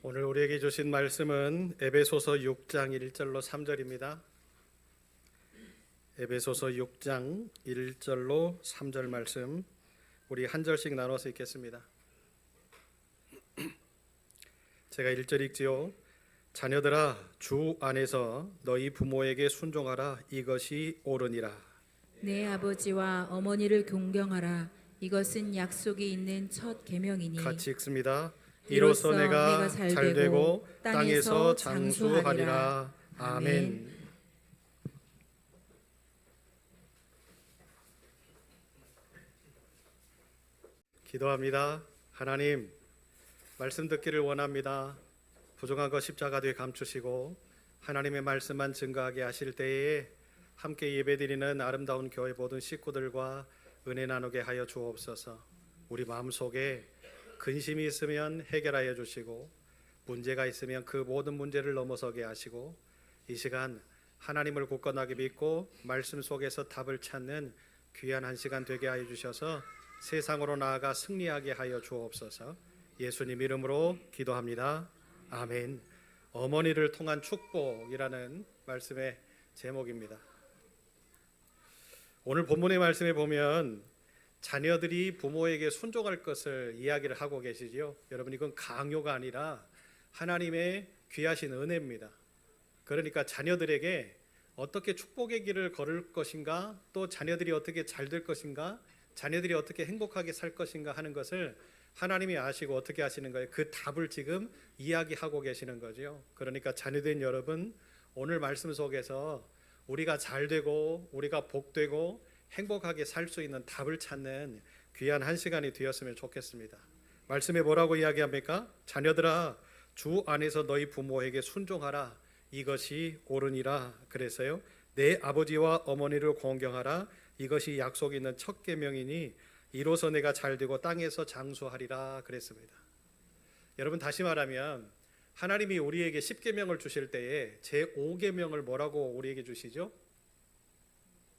오늘 우리에게 주신 말씀은 에베소서 6장 1절로 3절입니다. 에베소서 6장 1절로 3절 말씀 우리 한 절씩 나눠서 읽겠습니다. 제가 1절 읽지요. 자녀들아 주 안에서 너희 부모에게 순종하라. 이것이 옳으니라. 내 아버지와 어머니를 존경하라. 이것은 약속이 있는 첫 계명이니. 같이 읽습니다. 이로써 내가 잘되고 땅에서 장수하리라. 아멘. 기도합니다. 하나님, 말씀 듣기를 원합니다. 부족한 것 십자가 뒤에 감추시고 하나님의 말씀만 증거하게 하실 때에 함께 예배드리는 아름다운 교회 모든 식구들과 은혜 나누게 하여 주옵소서. 우리 마음속에 근심이 있으면 해결하여 주시고 문제가 있으면 그 모든 문제를 넘어서게 하시고 이 시간 하나님을 굳건하게 믿고 말씀 속에서 답을 찾는 귀한 한 시간 되게 하여 주셔서 세상으로 나아가 승리하게 하여 주옵소서. 예수님 이름으로 기도합니다. 아멘. 어머니를 통한 축복이라는 말씀의 제목입니다. 오늘 본문의 말씀에 보면 자녀들이 부모에게 순종할 것을 이야기를 하고 계시지요. 여러분, 이건 강요가 아니라 하나님의 귀하신 은혜입니다. 그러니까 자녀들에게 어떻게 축복의 길을 걸을 것인가, 또 자녀들이 어떻게 잘 될 것인가, 자녀들이 어떻게 행복하게 살 것인가 하는 것을 하나님이 아시고 어떻게 하시는 거예요? 그 답을 지금 이야기하고 계시는 거죠. 그러니까 자녀된 여러분, 오늘 말씀 속에서 우리가 잘 되고 우리가 복되고 행복하게 살 수 있는 답을 찾는 귀한 한 시간이 되었으면 좋겠습니다. 말씀에 뭐라고 이야기합니까? 자녀들아 주 안에서 너희 부모에게 순종하라. 이것이 옳으니라. 그래서요, 내 아버지와 어머니를 공경하라. 이것이 약속 있는 첫 계명이니 이로써 내가 잘되고 땅에서 장수하리라. 그랬습니다. 여러분, 다시 말하면 하나님이 우리에게 10계명을 주실 때에 제5계명을 뭐라고 우리에게 주시죠?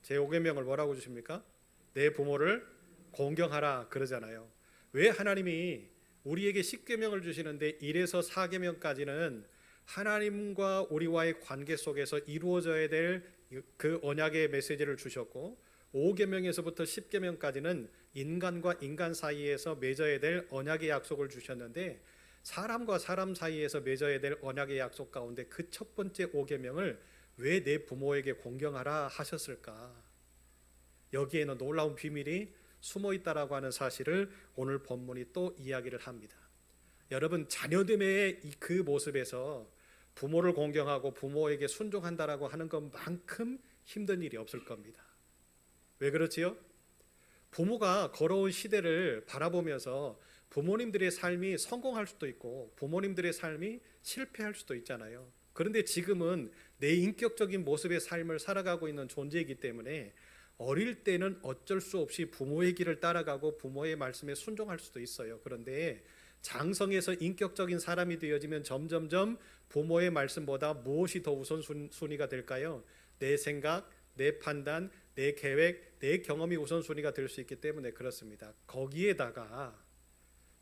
제5계명을 뭐라고 주십니까? 내 부모를 공경하라 그러잖아요. 왜 하나님이 우리에게 10계명을 주시는데 1에서 4계명까지는 하나님과 우리와의 관계 속에서 이루어져야 될 그 언약의 메시지를 주셨고, 5계명에서부터 10계명까지는 인간과 인간 사이에서 맺어야 될 언약의 약속을 주셨는데, 사람과 사람 사이에서 맺어야 될 언약의 약속 가운데 그 첫 번째 5계명을 왜 내 부모에게 공경하라 하셨을까? 여기에는 놀라운 비밀이 숨어 있다라고 하는 사실을 오늘 본문이 또 이야기를 합니다. 여러분, 자녀됨의 그 모습에서 부모를 공경하고 부모에게 순종한다라고 하는 것만큼 힘든 일이 없을 겁니다. 왜 그렇지요? 부모가 걸어온 시대를 바라보면서 부모님들의 삶이 성공할 수도 있고 부모님들의 삶이 실패할 수도 있잖아요. 그런데 지금은 내 인격적인 모습의 삶을 살아가고 있는 존재이기 때문에 어릴 때는 어쩔 수 없이 부모의 길을 따라가고 부모의 말씀에 순종할 수도 있어요. 그런데 장성해서 인격적인 사람이 되어지면 점점점 부모의 말씀보다 무엇이 더 우선순위가 될까요? 내 생각, 내 판단, 내 계획, 내 경험이 우선순위가 될 수 있기 때문에 그렇습니다. 거기에다가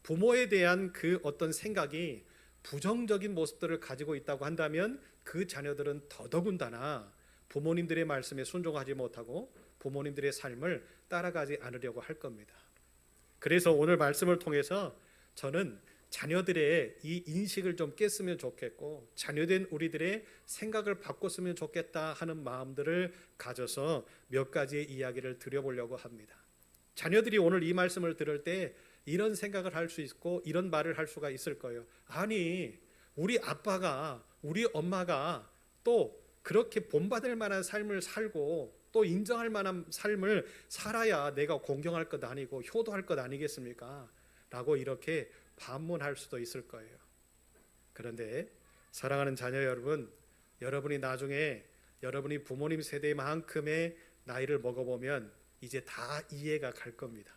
부모에 대한 그 어떤 생각이 부정적인 모습들을 가지고 있다고 한다면 그 자녀들은 더더군다나 부모님들의 말씀에 순종하지 못하고 부모님들의 삶을 따라가지 않으려고 할 겁니다. 그래서 오늘 말씀을 통해서 저는 자녀들의 이 인식을 좀 깼으면 좋겠고 자녀된 우리들의 생각을 바꿨으면 좋겠다 하는 마음들을 가져서 몇 가지의 이야기를 드려보려고 합니다. 자녀들이 오늘 이 말씀을 들을 때 이런 생각을 할 수 있고 이런 말을 할 수가 있을 거예요. 아니, 우리 아빠가, 우리 엄마가 또 그렇게 본받을 만한 삶을 살고 또 인정할 만한 삶을 살아야 내가 공경할 것 아니고 효도할 것 아니겠습니까? 라고 이렇게 반문할 수도 있을 거예요. 그런데 사랑하는 자녀 여러분, 여러분이 나중에 여러분이 부모님 세대만큼의 나이를 먹어보면 이제 다 이해가 갈 겁니다.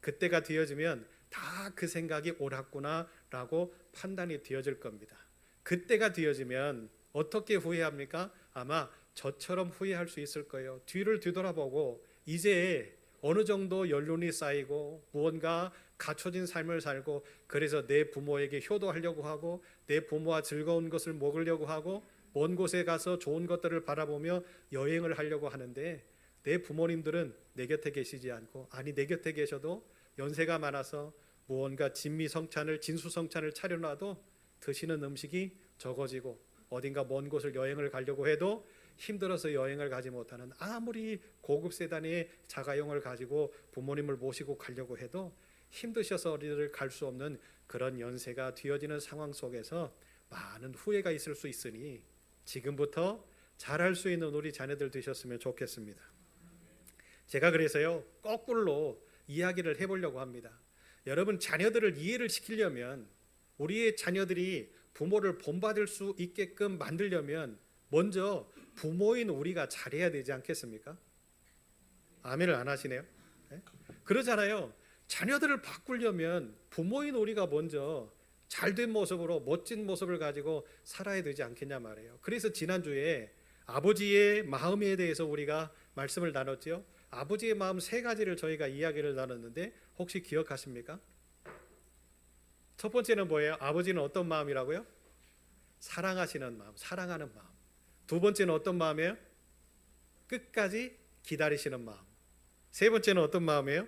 그때가 되어지면 다 그 생각이 옳았구나 라고 판단이 되어질 겁니다. 그때가 되어지면 어떻게 후회합니까? 아마 저처럼 후회할 수 있을 거예요. 뒤를 뒤돌아보고 이제 어느 정도 연륜이 쌓이고 무언가 갖춰진 삶을 살고 그래서 내 부모에게 효도하려고 하고 내 부모와 즐거운 것을 먹으려고 하고 먼 곳에 가서 좋은 것들을 바라보며 여행을 하려고 하는데 내 부모님들은 내 곁에 계시지 않고 아니 내 곁에 계셔도 연세가 많아서 무언가 진수성찬을 차려놔도 드시는 음식이 적어지고 어딘가 먼 곳을 여행을 가려고 해도 힘들어서 여행을 가지 못하는 아무리 고급 세단의 자가용을 가지고 부모님을 모시고 가려고 해도 힘드셔서 어디를 갈 수 없는 그런 연세가 뒤어지는 상황 속에서 많은 후회가 있을 수 있으니 지금부터 잘할 수 있는 우리 자녀들 되셨으면 좋겠습니다. 제가 그래서요 거꾸로 이야기를 해보려고 합니다. 여러분 자녀들을 이해를 시키려면 우리의 자녀들이 부모를 본받을 수 있게끔 만들려면 먼저 부모인 우리가 잘해야 되지 않겠습니까? 아멘을 안 하시네요. 네? 그러잖아요. 자녀들을 바꾸려면 부모인 우리가 먼저 잘된 모습으로 멋진 모습을 가지고 살아야 되지 않겠냐 말이에요. 그래서 지난주에 아버지의 마음에 대해서 우리가 말씀을 나눴죠. 아버지의 마음 세 가지를 저희가 이야기를 나눴는데 혹시 기억하십니까? 첫 번째는 뭐예요? 아버지는 어떤 마음이라고요? 사랑하시는 마음, 사랑하는 마음. 두 번째는 어떤 마음이에요? 끝까지 기다리시는 마음. 세 번째는 어떤 마음이에요?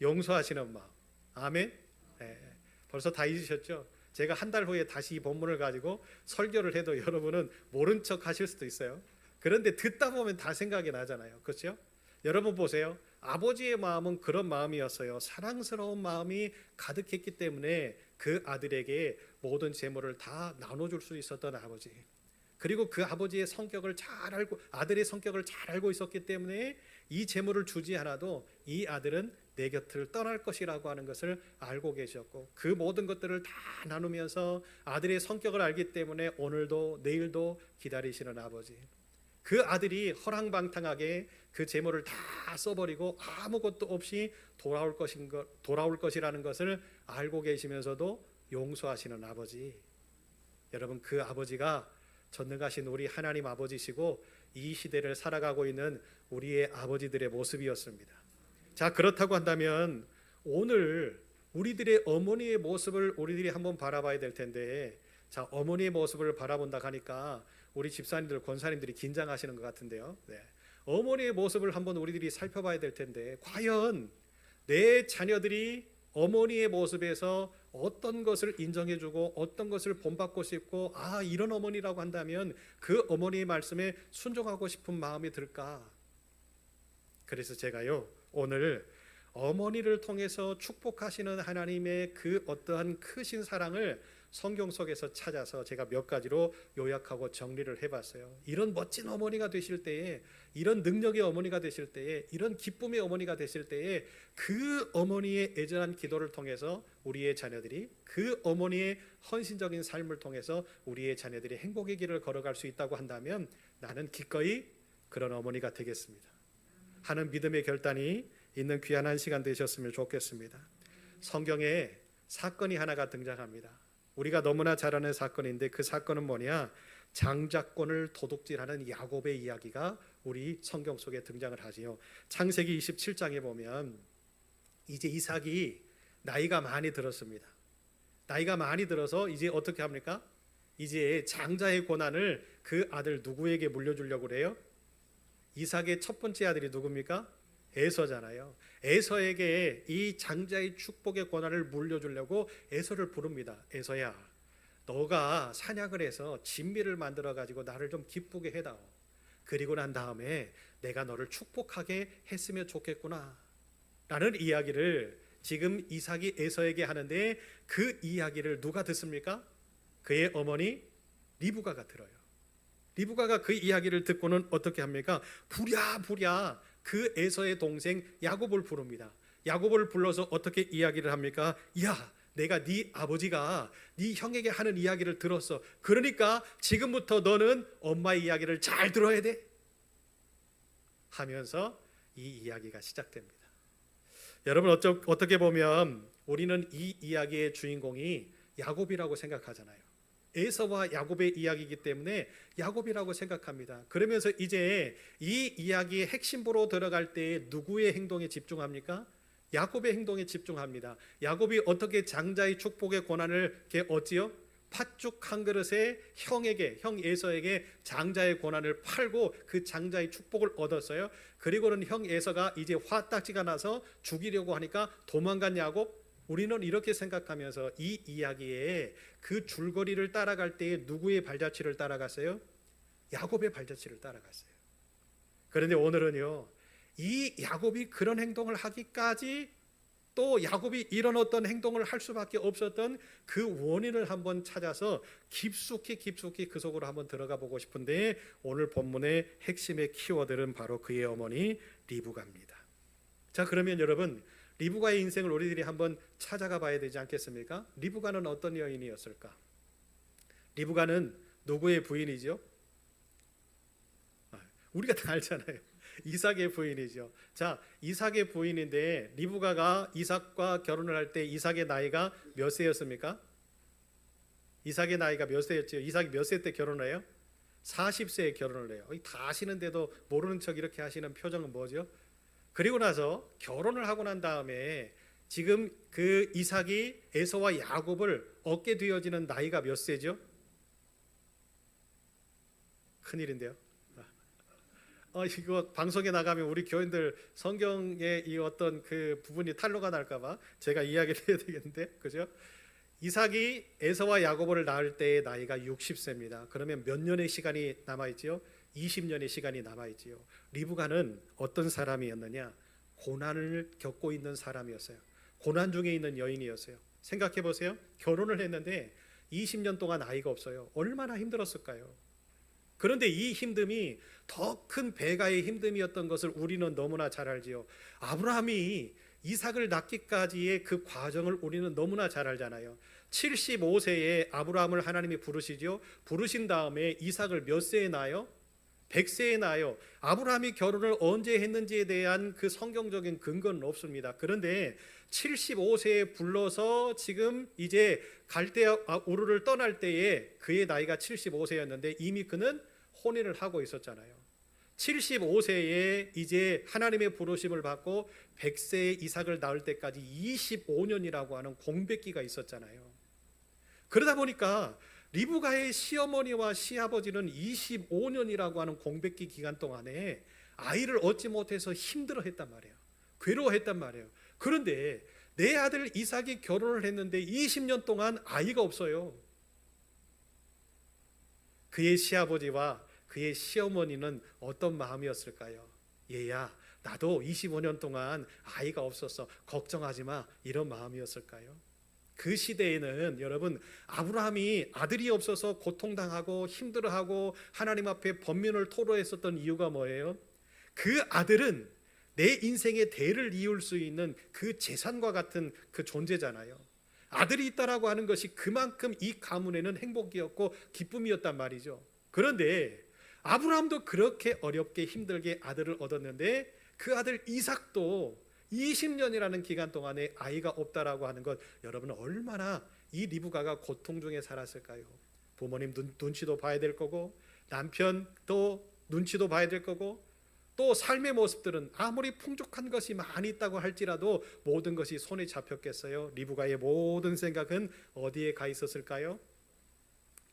용서하시는 마음. 아멘. 네, 벌써 다 잊으셨죠? 제가 한 달 후에 다시 이 본문을 가지고 설교를 해도 여러분은 모른 척 하실 수도 있어요. 그런데 듣다 보면 다 생각이 나잖아요. 그렇죠? 여러분 보세요. 아버지의 마음은 그런 마음이었어요. 사랑스러운 마음이 가득했기 때문에 그 아들에게 모든 재물을 다 나눠줄 수 있었던 아버지. 그리고 그 아버지의 성격을 잘 알고 아들의 성격을 잘 알고 있었기 때문에 이 재물을 주지 않아도 이 아들은 내 곁을 떠날 것이라고 하는 것을 알고 계셨고 그 모든 것들을 다 나누면서 아들의 성격을 알기 때문에 오늘도 내일도 기다리시는 아버지. 그 아들이 허랑방탕하게 그 재물을 다 써버리고 아무것도 없이 돌아올 것이라는 것을 알고 계시면서도 용서하시는 아버지. 여러분 그 아버지가 전능하신 우리 하나님 아버지시고 이 시대를 살아가고 있는 우리의 아버지들의 모습이었습니다. 자 그렇다고 한다면 오늘 우리들의 어머니의 모습을 우리들이 한번 바라봐야 될 텐데 자 어머니의 모습을 바라본다 하니까 우리 집사님들 권사님들이 긴장하시는 것 같은데요. 네. 어머니의 모습을 한번 우리들이 살펴봐야 될 텐데 과연 내 자녀들이 어머니의 모습에서 어떤 것을 인정해주고 어떤 것을 본받고 싶고 아 이런 어머니라고 한다면 그 어머니의 말씀에 순종하고 싶은 마음이 들까? 그래서 제가요 오늘 어머니를 통해서 축복하시는 하나님의 그 어떠한 크신 사랑을 성경 속에서 찾아서 제가 몇 가지로 요약하고 정리를 해봤어요. 이런 멋진 어머니가 되실 때에 이런 능력의 어머니가 되실 때에 이런 기쁨의 어머니가 되실 때에 그 어머니의 애절한 기도를 통해서 우리의 자녀들이 그 어머니의 헌신적인 삶을 통해서 우리의 자녀들이 행복의 길을 걸어갈 수 있다고 한다면 나는 기꺼이 그런 어머니가 되겠습니다 하는 믿음의 결단이 있는 귀한 한 시간 되셨으면 좋겠습니다. 성경에 사건이 하나가 등장합니다. 우리가 너무나 잘 아는 사건인데 그 사건은 뭐냐? 장자권을 도둑질하는 야곱의 이야기가 우리 성경 속에 등장을 하지요. 창세기 27장에 보면 이제 이삭이 나이가 많이 들었습니다. 나이가 많이 들어서 이제 어떻게 합니까? 이제 장자의 고난을 그 아들 누구에게 물려주려고 그래요? 이삭의 첫 번째 아들이 누굽니까? 에서잖아요. 에서에게 이 장자의 축복의 권한을 물려주려고 에서를 부릅니다. 에서야, 너가 사냥을 해서 진미를 만들어 가지고 나를 좀 기쁘게 해다오. 그리고 난 다음에 내가 너를 축복하게 했으면 좋겠구나 라는 이야기를 지금 이삭이 에서에게 하는데 그 이야기를 누가 듣습니까? 그의 어머니 리브가가 들어요. 리브가가 그 이야기를 듣고는 어떻게 합니까? 부랴부랴 그 에서의 동생 야곱을 부릅니다. 야곱을 불러서 어떻게 이야기를 합니까? 야, 내가 네 아버지가 네 형에게 하는 이야기를 들었어. 그러니까 지금부터 너는 엄마의 이야기를 잘 들어야 돼 하면서 이 이야기가 시작됩니다. 여러분 어떻게 보면 우리는 이 이야기의 주인공이 야곱이라고 생각하잖아요. 에서와 야곱의 이야기이기 때문에 야곱이라고 생각합니다. 그러면서 이제 이 이야기의 핵심부로 들어갈 때 누구의 행동에 집중합니까? 야곱의 행동에 집중합니다. 야곱이 어떻게 장자의 축복의 권한을 얻지요? 팥죽 한 그릇에 형 에서에게 장자의 권한을 팔고 그 장자의 축복을 얻었어요. 그리고는 형 에서가 이제 화딱지가 나서 죽이려고 하니까 도망간 야곱. 우리는 이렇게 생각하면서 이 이야기에 그 줄거리를 따라갈 때에 누구의 발자취를 따라갔어요? 야곱의 발자취를 따라갔어요. 그런데 오늘은요, 이 야곱이 그런 행동을 하기까지 또 야곱이 이런 어떤 행동을 할 수밖에 없었던 그 원인을 한번 찾아서 깊숙이 그 속으로 한번 들어가 보고 싶은데, 오늘 본문의 핵심의 키워드는 바로 그의 어머니 리브가입니다. 자, 그러면 여러분, 리브가의 인생을 우리들이 한번 찾아가 봐야 되지 않겠습니까? 리브가는 어떤 여인이었을까? 리브가는 누구의 부인이죠? 우리가 다 알잖아요. 이삭의 부인이죠. 자, 이삭의 부인인데 리브가가 이삭과 결혼을 할 때 이삭의 나이가 몇 세였습니까? 이삭의 나이가 몇 세였죠? 이삭이 몇 세 때 결혼을 해요? 40세에 결혼을 해요. 다 아시는데도 모르는 척 이렇게 하시는 표정은 뭐죠? 그리고 나서 결혼을 하고 난 다음에 지금 그 이삭이 에서와 야곱을 얻게 되어지는 나이가 몇 세죠? 큰일인데요. 이거 방송에 나가면 우리 교인들 성경의 이 어떤 그 부분이 탄로가 날까봐 제가 이야기를 해야 되겠는데, 그죠? 이삭이 에서와 야곱을 낳을 때의 나이가 60세입니다. 그러면 몇 년의 시간이 남아있지요? 20년의 시간이 남아있지요. 리브가는 어떤 사람이었느냐? 고난을 겪고 있는 사람이었어요. 고난 중에 있는 여인이었어요. 생각해 보세요. 결혼을 했는데 20년 동안 아이가 없어요. 얼마나 힘들었을까요? 그런데 이 힘듦이 더 큰 배가의 힘듦이었던 것을 우리는 너무나 잘 알지요. 아브라함이 이삭을 낳기까지의 그 과정을 우리는 너무나 잘 알잖아요. 75세에 아브라함을 하나님이 부르시죠. 부르신 다음에 이삭을 몇 세에 낳아요? 100세에 낳아요. 아브라함이 결혼을 언제 했는지에 대한 그 성경적인 근거는 없습니다. 그런데 75세에 불러서 지금 이제 갈대아 우르를 떠날 때에 그의 나이가 75세였는데 이미 그는 혼인을 하고 있었잖아요. 75세에 이제 하나님의 부르심을 받고 100세에 이삭을 낳을 때까지 25년이라고 하는 공백기가 있었잖아요. 그러다 보니까 리브가의 시어머니와 시아버지는 25년이라고 하는 공백기 기간 동안에 아이를 얻지 못해서 힘들어했단 말이에요. 괴로워했단 말이에요. 그런데 내 아들 이삭이 결혼을 했는데 20년 동안 아이가 없어요. 그의 시아버지와 그의 시어머니는 어떤 마음이었을까요? 얘야, 나도 25년 동안 아이가 없었어. 걱정하지 마. 이런 마음이었을까요? 그 시대에는 여러분, 아브라함이 아들이 없어서 고통당하고 힘들어하고 하나님 앞에 번민을 토로했었던 이유가 뭐예요? 그 아들은 내 인생의 대를 이을 수 있는 그 재산과 같은 그 존재잖아요. 아들이 있다라고 하는 것이 그만큼 이 가문에는 행복이었고 기쁨이었단 말이죠. 그런데 아브라함도 그렇게 어렵게 힘들게 아들을 얻었는데 그 아들 이삭도 20년이라는 기간 동안에 아이가 없다라고 하는 것, 여러분 얼마나 이 리브가가 고통 중에 살았을까요? 부모님 눈치도 봐야 될 거고, 남편 또 눈치도 봐야 될 거고, 또 삶의 모습들은 아무리 풍족한 것이 많이 있다고 할지라도 모든 것이 손에 잡혔겠어요? 리브가의 모든 생각은 어디에 가 있었을까요?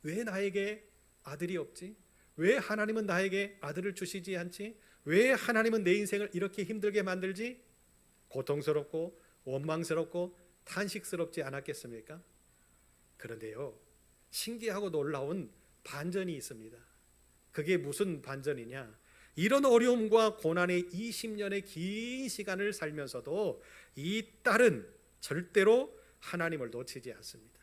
왜 나에게 아들이 없지? 왜 하나님은 나에게 아들을 주시지 않지? 왜 하나님은 내 인생을 이렇게 힘들게 만들지? 고통스럽고 원망스럽고 탄식스럽지 않았겠습니까? 그런데요, 신기하고 놀라운 반전이 있습니다. 그게 무슨 반전이냐? 이런 어려움과 고난의 20년의 긴 시간을 살면서도 이 딸은 절대로 하나님을 놓치지 않습니다.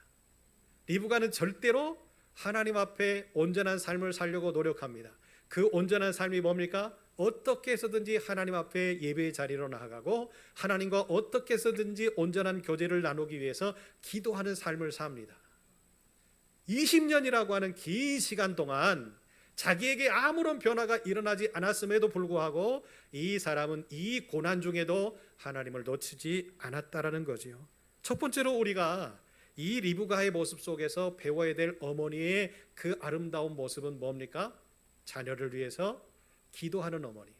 리브가는 절대로 하나님 앞에 온전한 삶을 살려고 노력합니다. 그 온전한 삶이 뭡니까? 어떻게 해서든지 하나님 앞에 예배의 자리로 나아가고 하나님과 어떻게 해서든지 온전한 교제를 나누기 위해서 기도하는 삶을 삽니다. 20년이라고 하는 긴 시간 동안 자기에게 아무런 변화가 일어나지 않았음에도 불구하고 이 사람은 이 고난 중에도 하나님을 놓치지 않았다라는 거지요. 첫 번째로 우리가 이 리브가의 모습 속에서 배워야 될 어머니의 그 아름다운 모습은 뭡니까? 자녀를 위해서 기도하는 어머니,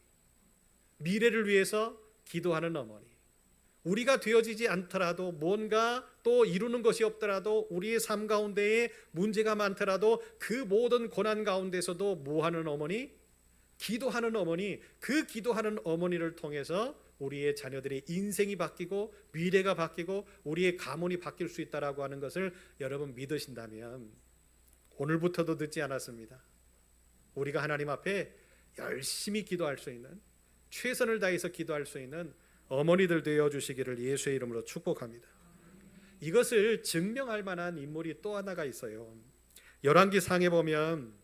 미래를 위해서 기도하는 어머니. 우리가 되어지지 않더라도 뭔가 또 이루는 것이 없더라도 우리의 삶 가운데에 문제가 많더라도 그 모든 고난 가운데서도 뭐 하는 어머니? 기도하는 어머니. 그 기도하는 어머니를 통해서 우리의 자녀들의 인생이 바뀌고 미래가 바뀌고 우리의 가문이 바뀔 수 있다라고 하는 것을 여러분 믿으신다면 오늘부터도 늦지 않았습니다. 우리가 하나님 앞에 열심히 기도할 수 있는, 최선을 다해서 기도할 수 있는 어머니들 되어 주시기를 예수의 이름으로 축복합니다. 이것을 증명할 만한 인물이 또 하나가 있어요. 열왕기상에 보면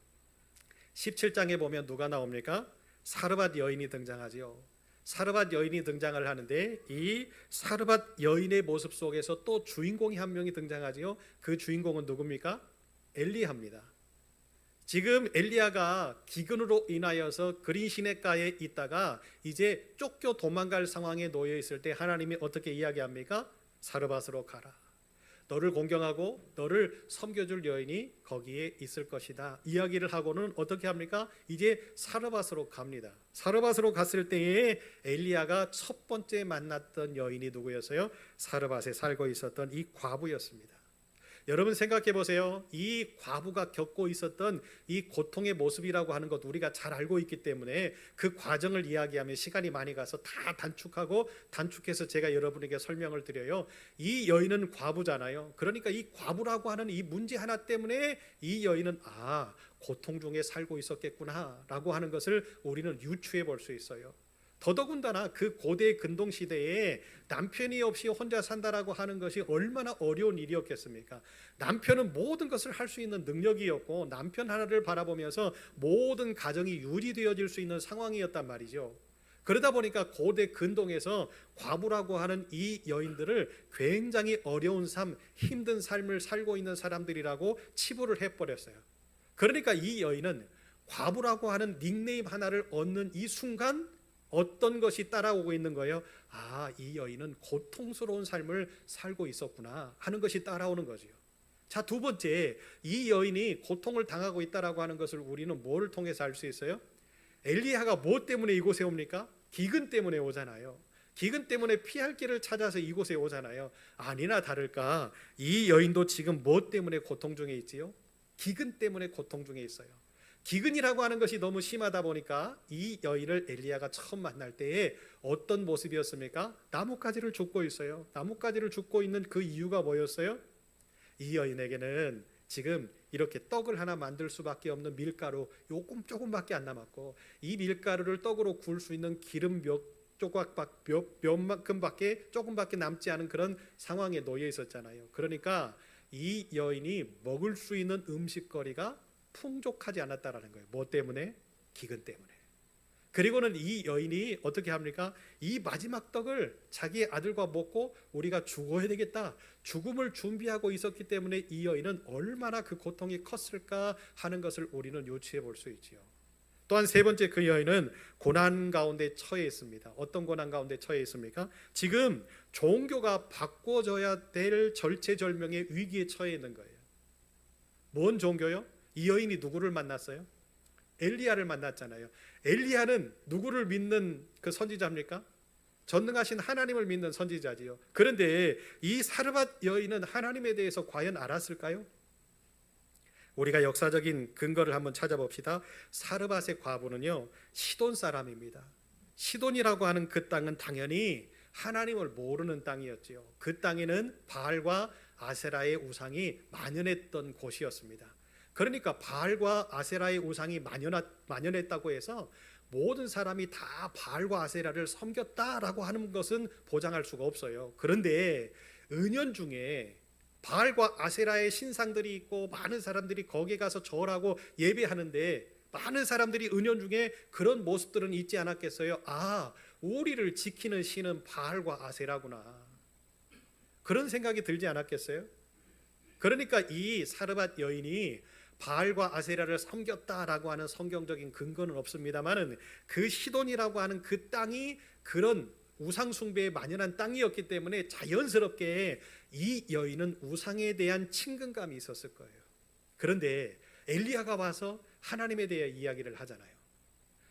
17장에 보면 누가 나옵니까? 사르밧 여인이 등장하지요. 사르밧 여인이 등장을 하는데 이 사르밧 여인의 모습 속에서 또 주인공이 한 명이 등장하지요. 그 주인공은 누굽니까? 엘리야입니다. 지금 엘리야가 기근으로 인하여서 그린 시냇가에 있다가 이제 쫓겨 도망갈 상황에 놓여 있을 때 하나님이 어떻게 이야기합니까? 사르밧으로 가라. 너를 공경하고 너를 섬겨줄 여인이 거기에 있을 것이다. 이야기를 하고는 어떻게 합니까? 이제 사르밧으로 갑니다. 사르밧으로 갔을 때에 엘리야가 첫 번째 만났던 여인이 누구였어요? 사르밧에 살고 있었던 이 과부였습니다. 여러분 생각해 보세요. 이 과부가 겪고 있었던 이 고통의 모습이라고 하는 것 우리가 잘 알고 있기 때문에 그 과정을 이야기하면 시간이 많이 가서 다 단축해서 제가 여러분에게 설명을 드려요. 이 여인은 과부잖아요. 그러니까 이 과부라고 하는 이 문제 하나 때문에 이 여인은 고통 중에 살고 있었겠구나라고 하는 것을 우리는 유추해 볼 수 있어요. 더더군다나 그 고대 근동 시대에 남편이 없이 혼자 산다라고 하는 것이 얼마나 어려운 일이었겠습니까? 남편은 모든 것을 할 수 있는 능력이었고 남편 하나를 바라보면서 모든 가정이 유지되어질 수 있는 상황이었단 말이죠. 그러다 보니까 고대 근동에서 과부라고 하는 이 여인들을 굉장히 어려운 삶, 힘든 삶을 살고 있는 사람들이라고 치부를 해버렸어요. 그러니까 이 여인은 과부라고 하는 닉네임 하나를 얻는 이 순간 어떤 것이 따라오고 있는 거예요? 이 여인은 고통스러운 삶을 살고 있었구나 하는 것이 따라오는 거죠. 자, 두 번째, 이 여인이 고통을 당하고 있다라고 하는 것을 우리는 뭐를 통해서 알 수 있어요? 엘리야가 뭐 때문에 이곳에 옵니까? 기근 때문에 오잖아요. 기근 때문에 피할 길을 찾아서 이곳에 오잖아요. 아니나 다를까 이 여인도 지금 뭐 때문에 고통 중에 있지요? 기근 때문에 고통 중에 있어요. 기근이라고 하는 것이 너무 심하다 보니까 이 여인을 엘리야가 처음 만날 때에 어떤 모습이었습니까? 나뭇가지를 줍고 있어요. 나뭇가지를 줍고 있는 그 이유가 뭐였어요? 이 여인에게는 지금 이렇게 떡을 하나 만들 수밖에 없는 밀가루 조금밖에 안 남았고 이 밀가루를 떡으로 구울 수 있는 기름 몇만큼밖에 조금밖에 남지 않은 그런 상황에 놓여 있었잖아요. 그러니까 이 여인이 먹을 수 있는 음식거리가 풍족하지 않았다라는 거예요. 뭐 때문에? 기근 때문에. 그리고는 이 여인이 어떻게 합니까? 이 마지막 떡을 자기의 아들과 먹고 우리가 죽어야 되겠다. 죽음을 준비하고 있었기 때문에 이 여인은 얼마나 그 고통이 컸을까 하는 것을 우리는 유추해 볼 수 있지요. 또한 세 번째, 그 여인은 고난 가운데 처해 있습니다. 어떤 고난 가운데 처해 있습니까? 지금 종교가 바꿔져야 될 절체절명의 위기에 처해 있는 거예요. 뭔 종교요? 이 여인이 누구를 만났어요? 엘리야를 만났잖아요. 엘리야는 누구를 믿는 그 선지자입니까? 전능하신 하나님을 믿는 선지자지요. 그런데 이 사르밧 여인은 하나님에 대해서 과연 알았을까요? 우리가 역사적인 근거를 한번 찾아봅시다. 사르밧의 과부는요, 시돈 사람입니다. 시돈이라고 하는 그 땅은 당연히 하나님을 모르는 땅이었지요. 그 땅에는 바알과 아세라의 우상이 만연했던 곳이었습니다. 그러니까 바알과 아세라의 우상이 만연했다고 해서 모든 사람이 다 바알과 아세라를 섬겼다라고 하는 것은 보장할 수가 없어요. 그런데 은연중에 바알과 아세라의 신상들이 있고 많은 사람들이 거기에 가서 절하고 예배하는데 많은 사람들이 은연중에 그런 모습들은 있지 않았겠어요? 우리를 지키는 신은 바알과 아세라구나. 그런 생각이 들지 않았겠어요? 그러니까 이 사르밧 여인이 바알과 아세라를 섬겼다라고 하는 성경적인 근거는 없습니다만은 그 시돈이라고 하는 그 땅이 그런 우상 숭배에 만연한 땅이었기 때문에 자연스럽게 이 여인은 우상에 대한 친근감이 있었을 거예요. 그런데 엘리야가 와서 하나님에 대해 이야기를 하잖아요.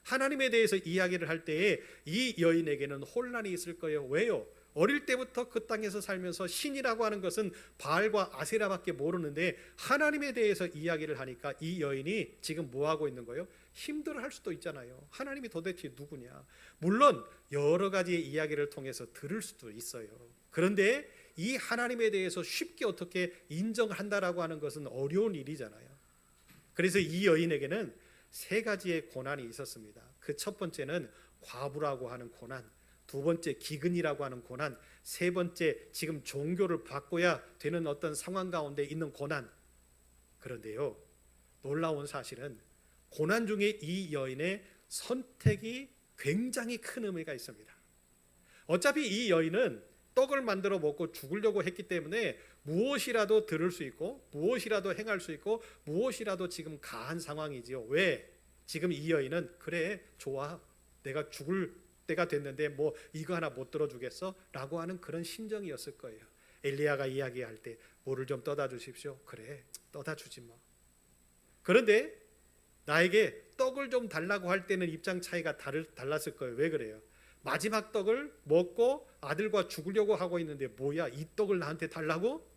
하나님에 대해서 이야기를 할 때에 이 여인에게는 혼란이 있을 거예요. 왜요? 어릴 때부터 그 땅에서 살면서 신이라고 하는 것은 바알과 아세라밖에 모르는데 하나님에 대해서 이야기를 하니까 이 여인이 지금 뭐 하고 있는 거예요? 힘들어할 수도 있잖아요. 하나님이 도대체 누구냐? 물론 여러 가지의 이야기를 통해서 들을 수도 있어요. 그런데 이 하나님에 대해서 쉽게 어떻게 인정한다라고 하는 것은 어려운 일이잖아요. 그래서 이 여인에게는 세 가지의 고난이 있었습니다. 그 첫 번째는 과부라고 하는 고난, 두 번째 기근이라고 하는 고난, 세 번째 지금 종교를 바꿔야 되는 어떤 상황 가운데 있는 고난. 그런데요, 놀라운 사실은 고난 중에 이 여인의 선택이 굉장히 큰 의미가 있습니다. 어차피 이 여인은 떡을 만들어 먹고 죽으려고 했기 때문에 무엇이라도 들을 수 있고 무엇이라도 행할 수 있고 무엇이라도 지금 가한 상황이지요. 왜? 지금 이 여인은 그래 좋아, 내가 죽을 때가 됐는데 뭐 이거 하나 못 들어주겠어? 라고 하는 그런 심정이었을 거예요. 엘리야가 이야기할 때 물을 좀 떠다 주십시오. 그래 떠다 주지 뭐. 그런데 나에게 떡을 좀 달라고 할 때는 입장 차이가 달랐을 거예요. 왜 그래요? 마지막 떡을 먹고 아들과 죽으려고 하고 있는데 뭐야, 이 떡을 나한테 달라고?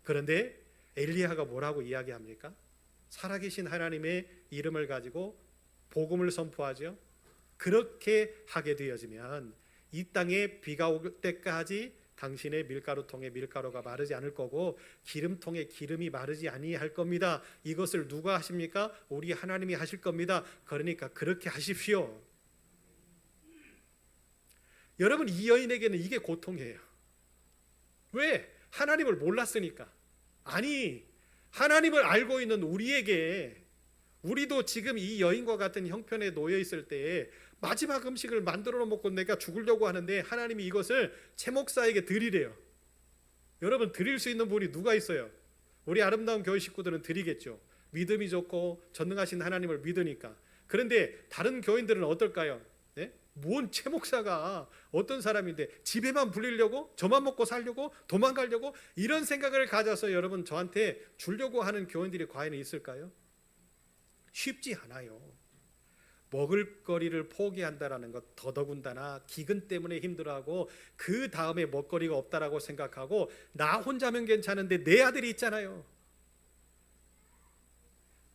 그런데 엘리야가 뭐라고 이야기합니까? 살아계신 하나님의 이름을 가지고 복음을 선포하죠. 그렇게 하게 되어지면 이 땅에 비가 올 때까지 당신의 밀가루통에 밀가루가 마르지 않을 거고 기름통에 기름이 마르지 아니할 겁니다. 이것을 누가 하십니까? 우리 하나님이 하실 겁니다. 그러니까 그렇게 하십시오. 여러분, 이 여인에게는 이게 고통이에요. 왜? 하나님을 몰랐으니까. 아니, 하나님을 알고 있는 우리에게, 우리도 지금 이 여인과 같은 형편에 놓여 있을 때에 마지막 음식을 만들어 먹고 내가 죽으려고 하는데 하나님이 이것을 최 목사에게 드리래요. 여러분, 드릴 수 있는 분이 누가 있어요? 우리 아름다운 교회 식구들은 드리겠죠. 믿음이 좋고 전능하신 하나님을 믿으니까. 그런데 다른 교인들은 어떨까요? 네? 뭔 최 목사가 어떤 사람인데 집에만 불리려고, 저만 먹고 살려고, 도망가려고 이런 생각을 가져서 여러분 저한테 주려고 하는 교인들이 과연 있을까요? 쉽지 않아요. 먹을거리를 포기한다라는 것, 더더군다나 기근 때문에 힘들어하고 그 다음에 먹거리가 없다라고 생각하고 나 혼자면 괜찮은데 내 아들이 있잖아요.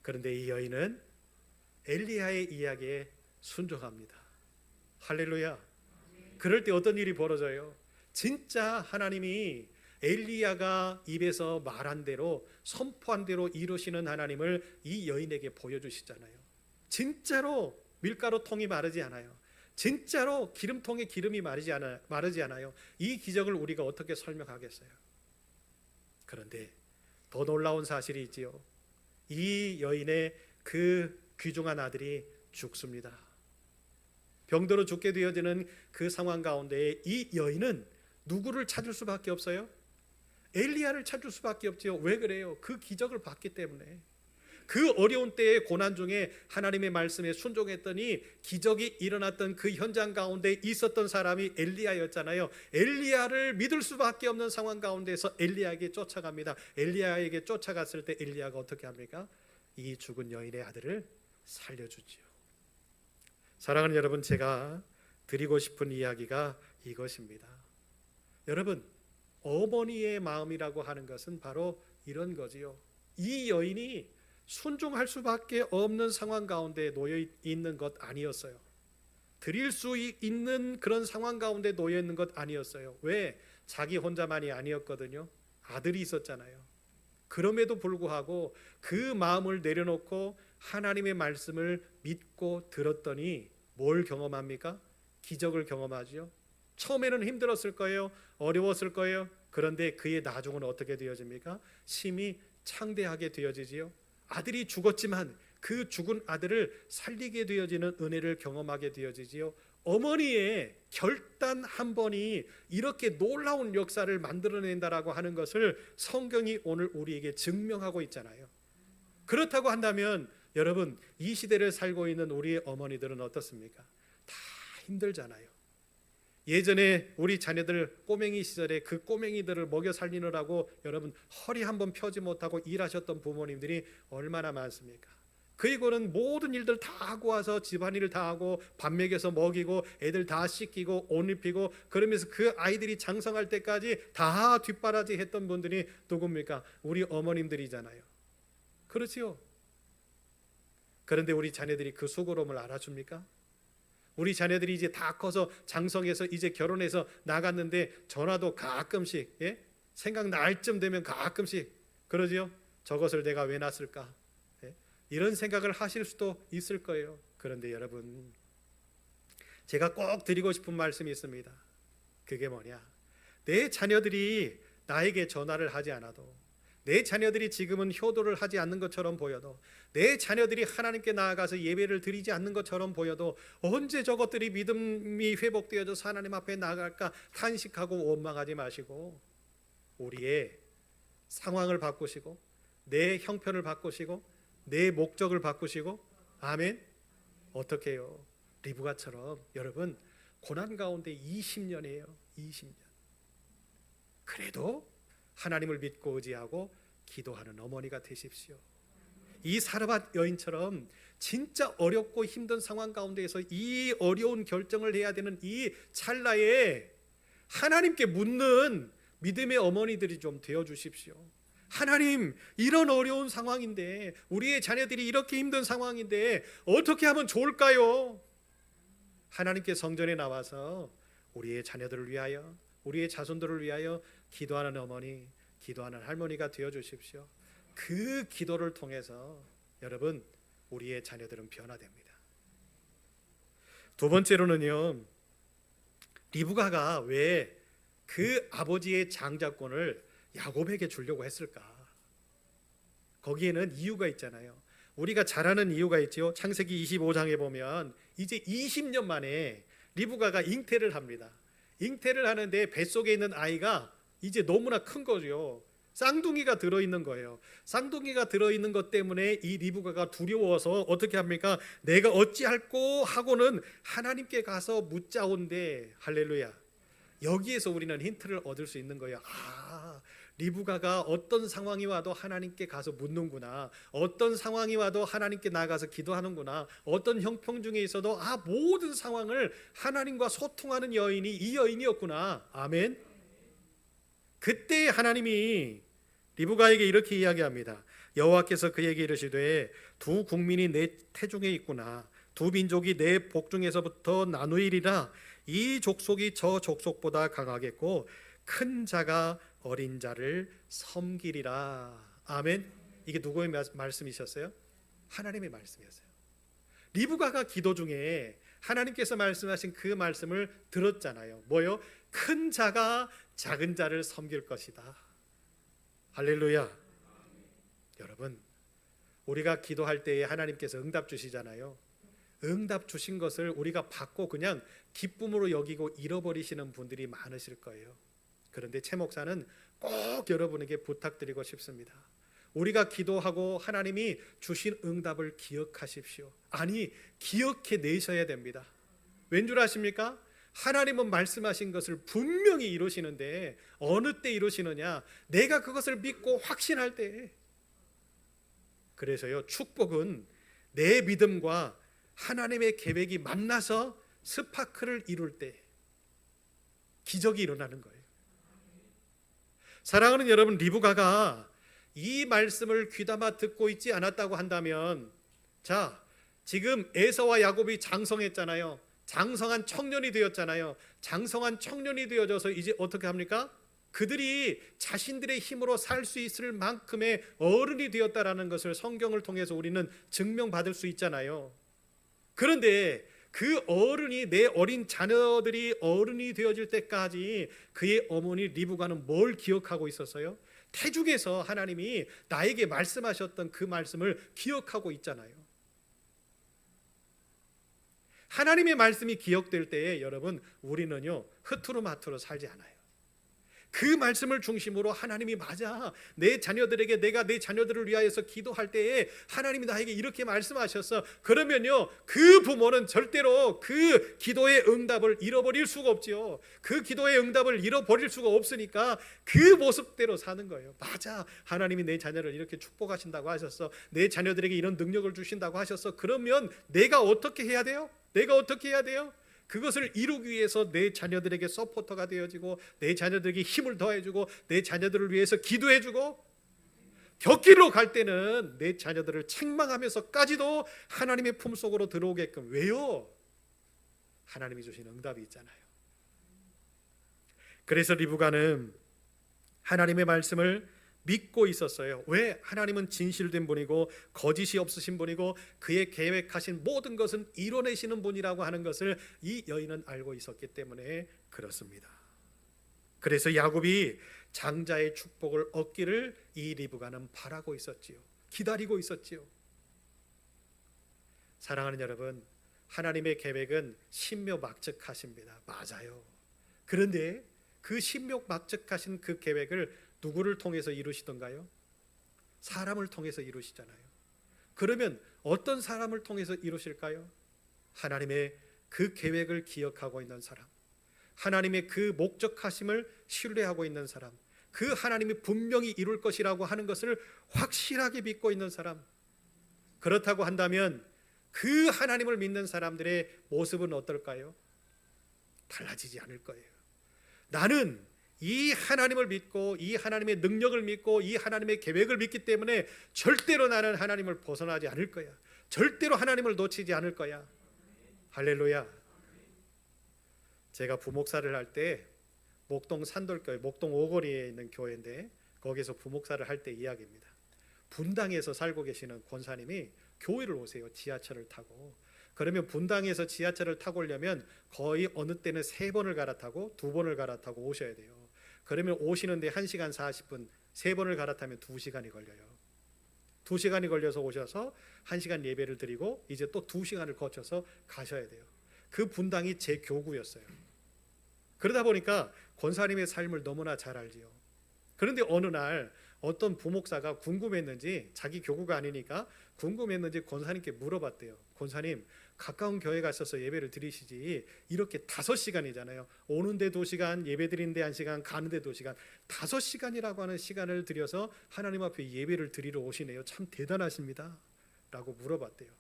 그런데 이 여인은 엘리야의 이야기에 순종합니다. 할렐루야. 그럴 때 어떤 일이 벌어져요? 진짜 하나님이 엘리야가 입에서 말한 대로, 선포한 대로 이루시는 하나님을 이 여인에게 보여주시잖아요. 진짜로 밀가루통이 마르지 않아요. 진짜로 기름통에 기름이 마르지 않아요. 이 기적을 우리가 어떻게 설명하겠어요? 그런데 더 놀라운 사실이 있지요. 이 여인의 그 귀중한 아들이 죽습니다. 병들어 죽게 되어지는 그 상황 가운데 이 여인은 누구를 찾을 수밖에 없어요? 엘리야를 찾을 수밖에 없지요. 왜 그래요? 그 기적을 봤기 때문에. 그 어려운 때의 고난 중에 하나님의 말씀에 순종했더니 기적이 일어났던 그 현장 가운데 있었던 사람이 엘리야였잖아요. 엘리야를 믿을 수밖에 없는 상황 가운데서 엘리야에게 쫓아갑니다. 엘리야에게 쫓아갔을 때 엘리야가 어떻게 합니까? 이 죽은 여인의 아들을 살려주지요. 사랑하는 여러분, 제가 드리고 싶은 이야기가 이것입니다. 여러분, 어머니의 마음이라고 하는 것은 바로 이런 거지요. 이 여인이 순종할 수밖에 없는 상황 가운데 놓여 있는 것 아니었어요. 드릴 수 있는 그런 상황 가운데 놓여 있는 것 아니었어요. 왜? 자기 혼자만이 아니었거든요. 아들이 있었잖아요. 그럼에도 불구하고 그 마음을 내려놓고 하나님의 말씀을 믿고 들었더니 뭘 경험합니까? 기적을 경험하죠. 처음에는 힘들었을 거예요. 어려웠을 거예요. 그런데 그의 나중은 어떻게 되어집니까? 심히 창대하게 되어지지요. 아들이 죽었지만 그 죽은 아들을 살리게 되어지는 은혜를 경험하게 되어지지요. 어머니의 결단 한 번이 이렇게 놀라운 역사를 만들어낸다라고 하는 것을 성경이 오늘 우리에게 증명하고 있잖아요. 그렇다고 한다면 여러분, 이 시대를 살고 있는 우리의 어머니들은 어떻습니까? 다 힘들잖아요. 예전에 우리 자녀들 꼬맹이 시절에 그 꼬맹이들을 먹여 살리느라고 여러분 허리 한번 펴지 못하고 일하셨던 부모님들이 얼마나 많습니까? 그리고는 모든 일들 다 하고 와서 집안일을 다 하고 밥 먹여서 먹이고 애들 다 씻기고 옷 입히고 그러면서 그 아이들이 장성할 때까지 다 뒷바라지 했던 분들이 누굽니까? 우리 어머님들이잖아요. 그렇지요? 그런데 우리 자녀들이 그 수고로움을 알아줍니까? 우리 자녀들이 이제 다 커서 장성해서 이제 결혼해서 나갔는데 전화도 가끔씩 생각날 쯤 되면 가끔씩 그러지요? 저것을 내가 왜 낳았을까? 이런 생각을 하실 수도 있을 거예요. 그런데 여러분, 제가 꼭 드리고 싶은 말씀이 있습니다. 그게 뭐냐? 내 자녀들이 나에게 전화를 하지 않아도, 내 자녀들이 지금은 효도를 하지 않는 것처럼 보여도, 내 자녀들이 하나님께 나아가서 예배를 드리지 않는 것처럼 보여도 언제 저것들이 믿음이 회복되어져서 하나님 앞에 나아갈까 탄식하고 원망하지 마시고 우리의 상황을 바꾸시고 내 형편을 바꾸시고 내 목적을 바꾸시고 아멘. 어떻게 해요? 리브가처럼 여러분 고난 가운데 20년이에요. 20년. 그래도 하나님을 믿고 의지하고 기도하는 어머니가 되십시오. 이 사르밧 여인처럼 진짜 어렵고 힘든 상황 가운데에서 이 어려운 결정을 해야 되는 이 찰나에 하나님께 묻는 믿음의 어머니들이 좀 되어 주십시오. 하나님, 이런 어려운 상황인데, 우리의 자녀들이 이렇게 힘든 상황인데 어떻게 하면 좋을까요? 하나님께 성전에 나와서 우리의 자녀들을 위하여, 우리의 자손들을 위하여 기도하는 어머니, 기도하는 할머니가 되어 주십시오. 그 기도를 통해서 여러분 우리의 자녀들은 변화됩니다. 두 번째로는요, 리브가가 왜 그 아버지의 장자권을 야곱에게 주려고 했을까? 거기에는 이유가 있잖아요. 우리가 잘 아는 이유가 있죠. 창세기 25장에 보면 이제 20년 만에 리브가가 잉태를 합니다. 잉태를 하는데 뱃속에 있는 아이가 이제 너무나 큰 거죠. 쌍둥이가 들어있는 거예요. 쌍둥이가 들어있는 것 때문에 이 리브가가 두려워서 어떻게 합니까? 내가 어찌할꼬 하고는 하나님께 가서 묻자온데, 할렐루야. 여기에서 우리는 힌트를 얻을 수 있는 거예요. 리브가가 어떤 상황이 와도 하나님께 가서 묻는구나. 어떤 상황이 와도 하나님께 나가서 기도하는구나. 어떤 형편 중에 있어도 모든 상황을 하나님과 소통하는 여인이 이 여인이었구나. 아멘. 그때 하나님이 리브가에게 이렇게 이야기합니다. 여호와께서 그에게 이르시되 두 국민이 내 태중에 있구나. 두 민족이 내 복중에서부터 나누이리라. 이 족속이 저 족속보다 강하겠고 큰 자가 어린 자를 섬기리라. 아멘. 이게 누구의 말씀이셨어요? 하나님의 말씀이었어요. 리브가가 기도 중에 하나님께서 말씀하신 그 말씀을 들었잖아요. 뭐요? 큰 자가 작은 자를 섬길 것이다. 할렐루야. 여러분, 우리가 기도할 때에 하나님께서 응답 주시잖아요. 응답 주신 것을 우리가 받고 그냥 기쁨으로 여기고 잃어버리시는 분들이 많으실 거예요. 그런데 최 목사는 꼭 여러분에게 부탁드리고 싶습니다. 우리가 기도하고 하나님이 주신 응답을 기억하십시오. 아니, 기억해 내셔야 됩니다. 왠 줄 아십니까? 하나님은 말씀하신 것을 분명히 이루시는데 어느 때 이루시느냐? 내가 그것을 믿고 확신할 때. 그래서요, 축복은 내 믿음과 하나님의 계획이 만나서 스파크를 이룰 때 기적이 일어나는 거예요. 사랑하는 여러분, 리브가가 이 말씀을 귀담아 듣고 있지 않았다고 한다면, 자, 지금 에서와 야곱이 장성했잖아요. 장성한 청년이 되었잖아요. 장성한 청년이 되어져서 이제 어떻게 합니까? 그들이 자신들의 힘으로 살 수 있을 만큼의 어른이 되었다라는 것을 성경을 통해서 우리는 증명받을 수 있잖아요. 그런데 그 어른이, 내 어린 자녀들이 어른이 되어질 때까지 그의 어머니 리브가는 뭘 기억하고 있었어요? 태중에서 하나님이 나에게 말씀하셨던 그 말씀을 기억하고 있잖아요. 하나님의 말씀이 기억될 때에 여러분, 우리는요 흐트로마트로 살지 않아요. 그 말씀을 중심으로 하나님이 맞아, 내 자녀들에게, 내가 내 자녀들을 위하여서 기도할 때에 하나님이 나에게 이렇게 말씀하셨어. 그러면요, 그 부모는 절대로 그 기도의 응답을 잃어버릴 수가 없지요. 그 기도의 응답을 잃어버릴 수가 없으니까 그 모습대로 사는 거예요. 맞아, 하나님이 내 자녀를 이렇게 축복하신다고 하셨어. 내 자녀들에게 이런 능력을 주신다고 하셨어. 그러면 내가 어떻게 해야 돼요? 내가 어떻게 해야 돼요? 그것을 이루기 위해서 내 자녀들에게 서포터가 되어지고, 내 자녀들에게 힘을 더해주고, 내 자녀들을 위해서 기도해주고, 곁길로 갈 때는 내 자녀들을 책망하면서까지도 하나님의 품속으로 들어오게끔. 왜요? 하나님이 주신 응답이 있잖아요. 그래서 리브가는 하나님의 말씀을 믿고 있었어요. 왜? 하나님은 진실된 분이고 거짓이 없으신 분이고 그의 계획하신 모든 것은 이뤄내시는 분이라고 하는 것을 이 여인은 알고 있었기 때문에 그렇습니다. 그래서 야곱이 장자의 축복을 얻기를 이 리브가는 바라고 있었지요. 기다리고 있었지요. 사랑하는 여러분, 하나님의 계획은 신묘막측하십니다. 맞아요. 그런데 그 신묘막측하신 그 계획을 누구를 통해서 이루시던가요? 사람을 통해서 이루시잖아요. 그러면 어떤 사람을 통해서 이루실까요? 하나님의 그 계획을 기억하고 있는 사람, 하나님의 그 목적하심을 신뢰하고 있는 사람, 그 하나님이 분명히 이룰 것이라고 하는 것을 확실하게 믿고 있는 사람. 그렇다고 한다면 그 하나님을 믿는 사람들의 모습은 어떨까요? 달라지지 않을 거예요. 나는 이 하나님을 믿고 이 하나님의 능력을 믿고 이 하나님의 계획을 믿기 때문에 절대로 나는 하나님을 벗어나지 않을 거야. 절대로 하나님을 놓치지 않을 거야. 할렐루야. 제가 부목사를 할 때 목동 산돌교회, 목동 오거리에 있는 교회인데 거기서 부목사를 할 때 이야기입니다. 분당에서 살고 계시는 권사님이 교회를 오세요. 지하철을 타고. 그러면 분당에서 지하철을 타고 오려면 거의 어느 때는 3번을 갈아타고 2번을 갈아타고 오셔야 돼요. 그러면 오시는데 1시간 40분, 3번을 갈아타면 2시간이 걸려요. 2시간이 걸려서 오셔서 1시간 예배를 드리고 이제 또 2시간을 거쳐서 가셔야 돼요. 그 분당이 제 교구였어요. 그러다 보니까 권사님의 삶을 너무나 잘 알지요. 그런데 어느 날 어떤 부목사가 궁금했는지, 자기 교구가 아니니까 궁금했는지 권사님께 물어봤대요. 권사님, 가까운 교회 가셔서 예배를 드리시지 이렇게 5시간이잖아요. 오는데 2시간, 예배 드리는데 1시간, 가는데 2시간, 5시간이라고 하는 시간을 들여서 하나님 앞에 예배를 드리러 오시네요. 참 대단하십니다 라고 물어봤대요.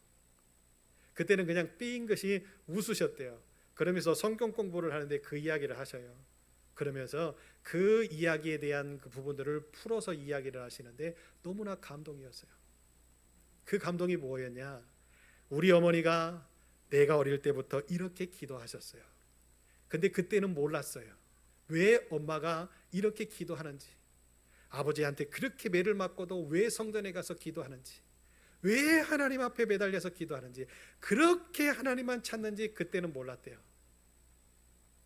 그때는 그냥 삥긋이 웃으셨대요. 그러면서 성경 공부를 하는데 그 이야기를 하셔요. 그러면서 그 이야기에 대한 그 부분들을 풀어서 이야기를 하시는데 너무나 감동이었어요. 그 감동이 뭐였냐? 우리 어머니가 내가 어릴 때부터 이렇게 기도하셨어요. 근데 그때는 몰랐어요. 왜 엄마가 이렇게 기도하는지, 아버지한테 그렇게 매를 맞고도 왜 성전에 가서 기도하는지, 왜 하나님 앞에 매달려서 기도하는지, 그렇게 하나님만 찾는지 그때는 몰랐대요.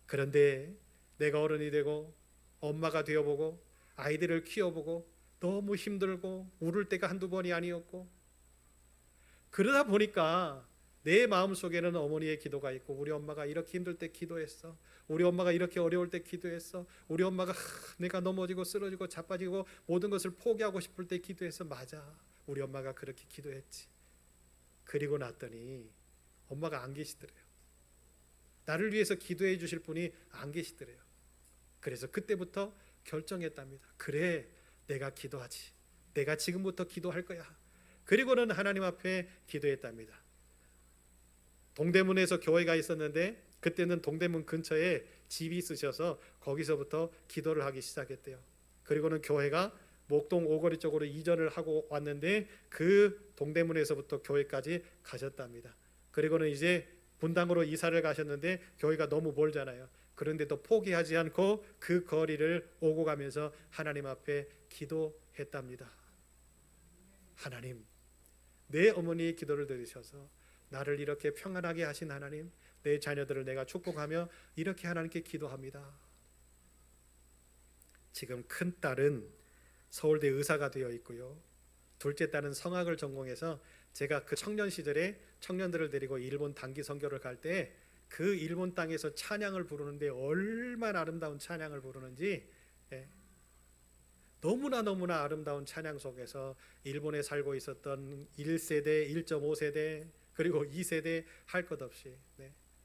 그런데 내가 어른이 되고 엄마가 되어보고 아이들을 키워보고 너무 힘들고 울을 때가 한두 번이 아니었고, 그러다 보니까 내 마음속에는 어머니의 기도가 있고, 우리 엄마가 이렇게 힘들 때 기도했어, 우리 엄마가 이렇게 어려울 때 기도했어, 우리 엄마가 내가 넘어지고 쓰러지고 자빠지고 모든 것을 포기하고 싶을 때 기도했어. 맞아, 우리 엄마가 그렇게 기도했지. 그리고 났더니 엄마가 안 계시더래요. 나를 위해서 기도해 주실 분이 안 계시더래요. 그래서 그때부터 결정했답니다. 그래, 내가 기도하지. 내가 지금부터 기도할 거야. 그리고는 하나님 앞에 기도했답니다. 동대문에서 교회가 있었는데 그때는 동대문 근처에 집이 있으셔서 거기서부터 기도를 하기 시작했대요. 그리고는 교회가 목동 오거리 쪽으로 이전을 하고 왔는데 그 동대문에서부터 교회까지 가셨답니다. 그리고는 이제 분당으로 이사를 가셨는데 교회가 너무 멀잖아요. 그런데도 포기하지 않고 그 거리를 오고 가면서 하나님 앞에 기도했답니다. 하나님, 내 어머니의 기도를 들으셔서 나를 이렇게 평안하게 하신 하나님, 내 자녀들을 내가 축복하며 이렇게 하나님께 기도합니다. 지금 큰 딸은 서울대 의사가 되어 있고요. 둘째 딸은 성악을 전공해서 제가 그 청년 시절에 청년들을 데리고 일본 단기 선교를 갈 때 그 일본 땅에서 찬양을 부르는데 얼마나 아름다운 찬양을 부르는지 예. 너무나 아름다운 찬양 속에서 일본에 살고 있었던 1세대, 1.5세대 그리고 2세대 할 것 없이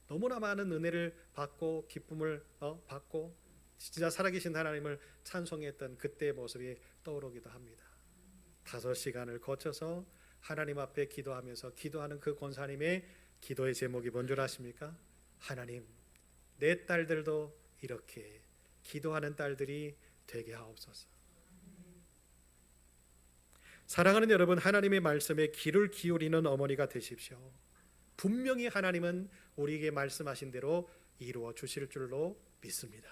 너무나 많은 은혜를 받고 기쁨을 받고 진짜 살아계신 하나님을 찬송했던 그때의 모습이 떠오르기도 합니다. 5시간을 거쳐서 하나님 앞에 기도하면서 기도하는 그 권사님의 기도의 제목이 뭔 줄 아십니까? 하나님, 내 딸들도 이렇게 기도하는 딸들이 되게 하옵소서. 사랑하는 여러분, 하나님의 말씀에 귀를 기울이는 어머니가 되십시오. 분명히 하나님은 우리에게 말씀하신 대로 이루어 주실 줄로 믿습니다.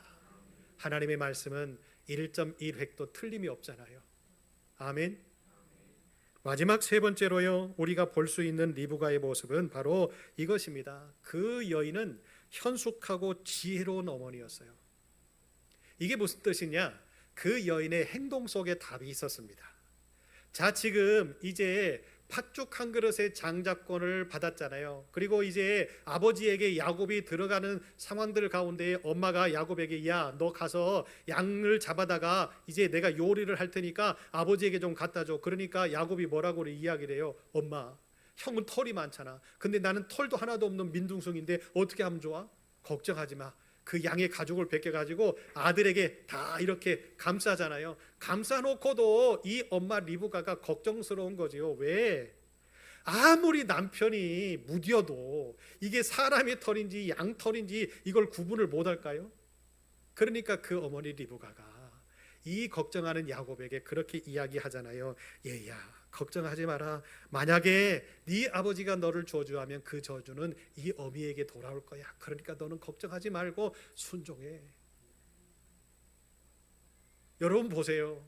하나님의 말씀은 1.1획도 틀림이 없잖아요. 아멘. 마지막 세 번째로요, 우리가 볼 수 있는 리브가의 모습은 바로 이것입니다. 그 여인은 현숙하고 지혜로운 어머니였어요. 이게 무슨 뜻이냐? 그 여인의 행동 속에 답이 있었습니다. 자, 지금 이제 팥죽 한 그릇의 장자권을 받았잖아요. 그리고 이제 아버지에게 야곱이 들어가는 상황들 가운데 엄마가 야곱에게 야, 너 가서 양을 잡아다가 이제 내가 요리를 할 테니까 아버지에게 좀 갖다 줘. 그러니까 야곱이 뭐라고 이야기를 해요? 엄마, 형은 털이 많잖아. 근데 나는 털도 하나도 없는 민둥성인데 어떻게 하면 좋아? 걱정하지 마. 그 양의 가죽을 벗겨가지고 아들에게 다 이렇게 감싸잖아요. 감싸놓고도 이 엄마 리브가가 걱정스러운 거지요. 왜? 아무리 남편이 무뎌도 이게 사람의 털인지 양털인지 이걸 구분을 못할까요? 그러니까 그 어머니 리브가가 이 걱정하는 야곱에게 그렇게 이야기하잖아요. 얘야, 걱정하지 마라. 만약에 네 아버지가 너를 저주하면 그 저주는 이 어미에게 돌아올 거야. 그러니까 너는 걱정하지 말고 순종해. 여러분 보세요.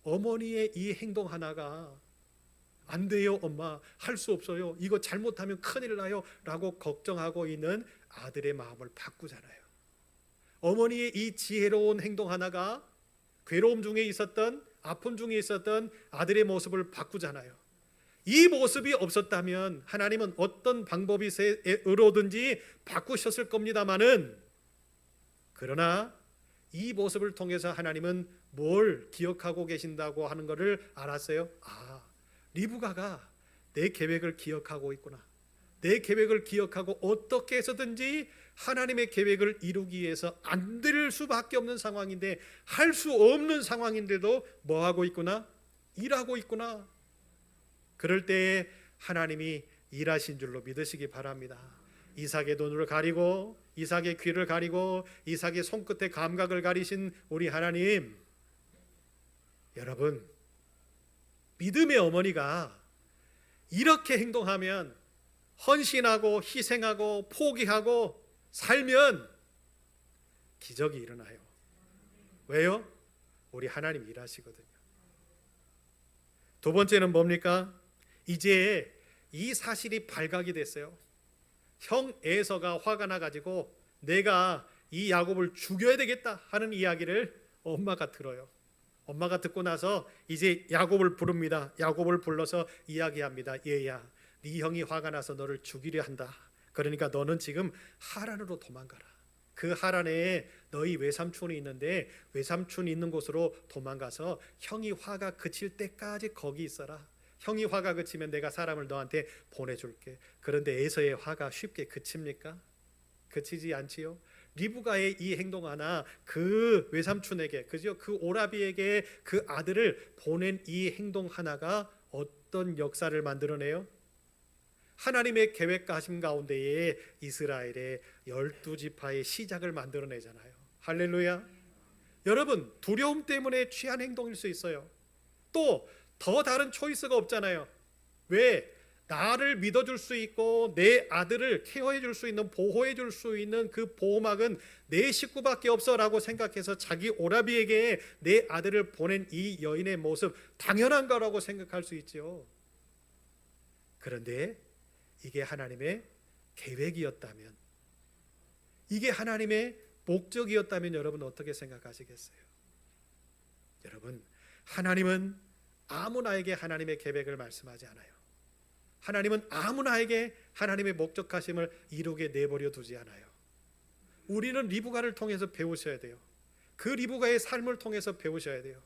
어머니의 이 행동 하나가 안 돼요, 엄마. 할 수 없어요. 이거 잘못하면 큰일 나요. 라고 걱정하고 있는 아들의 마음을 바꾸잖아요. 어머니의 이 지혜로운 행동 하나가 괴로움 중에 있었던, 아픔 중에 있었던 아들의 모습을 바꾸잖아요. 이 모습이 없었다면 하나님은 어떤 방법으로든지 바꾸셨을 겁니다마는, 그러나 이 모습을 통해서 하나님은 뭘 기억하고 계신다고 하는 것을 알았어요. 아, 리브가가 내 계획을 기억하고 있구나. 내 계획을 기억하고 어떻게 해서든지 하나님의 계획을 이루기 위해서 안 될 수밖에 없는 상황인데, 할 수 없는 상황인데도 뭐 하고 있구나? 일하고 있구나. 그럴 때에 하나님이 일하신 줄로 믿으시기 바랍니다. 이삭의 눈을 가리고, 이삭의 귀를 가리고, 이삭의 손끝의 감각을 가리신 우리 하나님, 여러분, 믿음의 어머니가 이렇게 행동하면, 헌신하고 희생하고 포기하고 살면 기적이 일어나요. 왜요? 우리 하나님 일하시거든요. 두 번째는 뭡니까? 이제 이 사실이 발각이 됐어요. 형 에서가 화가 나가지고 내가 이 야곱을 죽여야 되겠다 하는 이야기를 엄마가 들어요. 엄마가 듣고 나서 이제 야곱을 부릅니다. 야곱을 불러서 이야기합니다. 얘야, 네 형이 화가 나서 너를 죽이려 한다. 그러니까 너는 지금 하란으로 도망가라. 그 하란에 너희 외삼촌이 있는데 외삼촌이 있는 곳으로 도망가서 형이 화가 그칠 때까지 거기 있어라. 형이 화가 그치면 내가 사람을 너한테 보내줄게. 그런데 에서의 화가 쉽게 그칩니까? 그치지 않지요. 리브가의 이 행동 하나, 그 외삼촌에게, 그죠? 그 오라비에게 그 아들을 보낸 이 행동 하나가 어떤 역사를 만들어내요? 하나님의 계획과 하심 가운데에 이스라엘의 12지파의 시작을 만들어내잖아요. 할렐루야. 여러분, 두려움 때문에 취한 행동일 수 있어요. 또 더 다른 초이스가 없잖아요. 왜? 나를 믿어줄 수 있고 내 아들을 케어해줄 수 있는, 보호해줄 수 있는 그 보호막은 내 식구밖에 없어라고 생각해서 자기 오라비에게 내 아들을 보낸 이 여인의 모습, 당연한 거라고 생각할 수 있죠. 그런데 이게 하나님의 계획이었다면, 이게 하나님의 목적이었다면 여러분 어떻게 생각하시겠어요? 여러분, 하나님은 아무나에게 하나님의 계획을 말씀하지 않아요. 하나님은 아무나에게 하나님의 목적하심을 이루게 내버려 두지 않아요. 우리는 리브가를 통해서 배우셔야 돼요. 그 리브가의 삶을 통해서 배우셔야 돼요.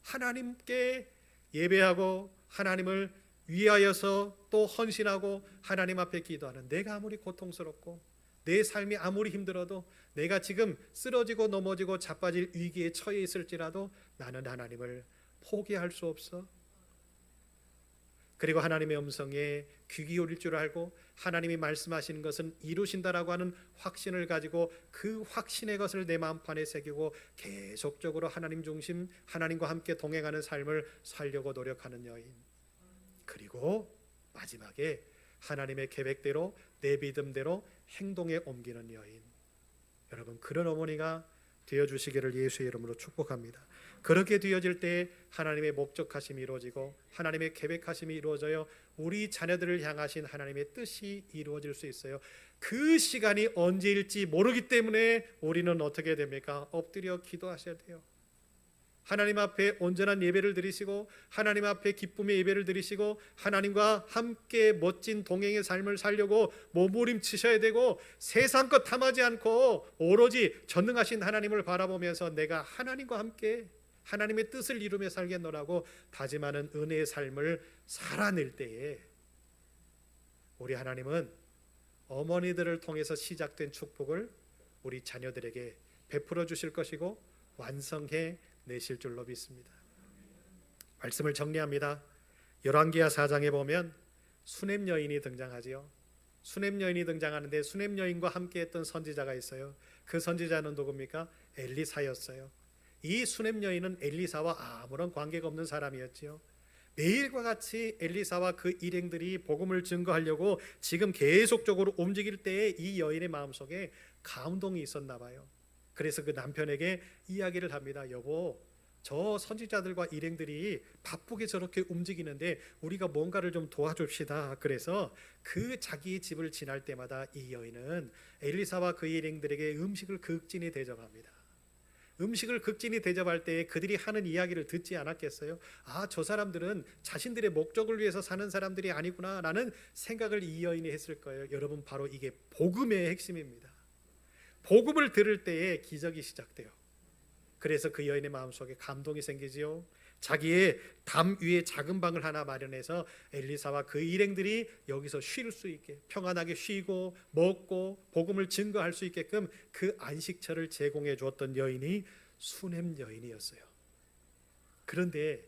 하나님께 예배하고 하나님을 위하여서 또 헌신하고 하나님 앞에 기도하는, 내가 아무리 고통스럽고 내 삶이 아무리 힘들어도, 내가 지금 쓰러지고 넘어지고 자빠질 위기에 처해 있을지라도 나는 하나님을 포기할 수 없어. 그리고 하나님의 음성에 귀 기울일 줄 알고 하나님이 말씀하시는 것은 이루신다라고 하는 확신을 가지고 그 확신의 것을 내 마음판에 새기고 계속적으로 하나님 중심, 하나님과 함께 동행하는 삶을 살려고 노력하는 여인. 그리고 마지막에 하나님의 계획대로 내 믿음대로 행동에 옮기는 여인. 여러분, 그런 어머니가 되어주시기를 예수의 이름으로 축복합니다. 그렇게 되어질 때 하나님의 목적하심이 이루어지고 하나님의 계획하심이 이루어져요. 우리 자녀들을 향하신 하나님의 뜻이 이루어질 수 있어요. 그 시간이 언제일지 모르기 때문에 우리는 어떻게 됩니까? 엎드려 기도하셔야 돼요. 하나님 앞에 온전한 예배를 드리시고 하나님 앞에 기쁨의 예배를 드리시고 하나님과 함께 멋진 동행의 삶을 살려고 몸부림치셔야 되고, 세상 것 탐하지 않고 오로지 전능하신 하나님을 바라보면서 내가 하나님과 함께 하나님의 뜻을 이루며 살겠노라고 다짐하는 은혜의 삶을 살아낼 때에 우리 하나님은 어머니들을 통해서 시작된 축복을 우리 자녀들에게 베풀어 주실 것이고 완성해 내실 줄로 믿습니다. 말씀을 정리합니다. 열왕기하 4장에 보면 수넴 여인이 등장하지요. 수넴 여인이 등장하는데 수넴 여인과 함께했던 선지자가 있어요. 그 선지자는 누굽니까? 엘리사였어요. 이 수넴 여인은 엘리사와 아무런 관계가 없는 사람이었지요. 매일과 같이 엘리사와 그 일행들이 복음을 증거하려고 지금 계속적으로 움직일 때에 이 여인의 마음속에 감동이 있었나 봐요. 그래서 그 남편에게 이야기를 합니다. 여보, 저 선지자들과 일행들이 바쁘게 저렇게 움직이는데 우리가 뭔가를 좀 도와줍시다. 그래서 그 자기 집을 지날 때마다 이 여인은 엘리사와 그 일행들에게 음식을 극진히 대접합니다. 음식을 극진히 대접할 때 그들이 하는 이야기를 듣지 않았겠어요? 아, 저 사람들은 자신들의 목적을 위해서 사는 사람들이 아니구나 라는 생각을 이 여인이 했을 거예요. 여러분, 바로 이게 복음의 핵심입니다. 복음을 들을 때에 기적이 시작돼요. 그래서 그 여인의 마음속에 감동이 생기지요. 자기의 담 위에 작은 방을 하나 마련해서 엘리사와 그 일행들이 여기서 쉴 수 있게, 평안하게 쉬고 먹고 복음을 증거할 수 있게끔 그 안식처를 제공해 주었던 여인이 수넴 여인이었어요. 그런데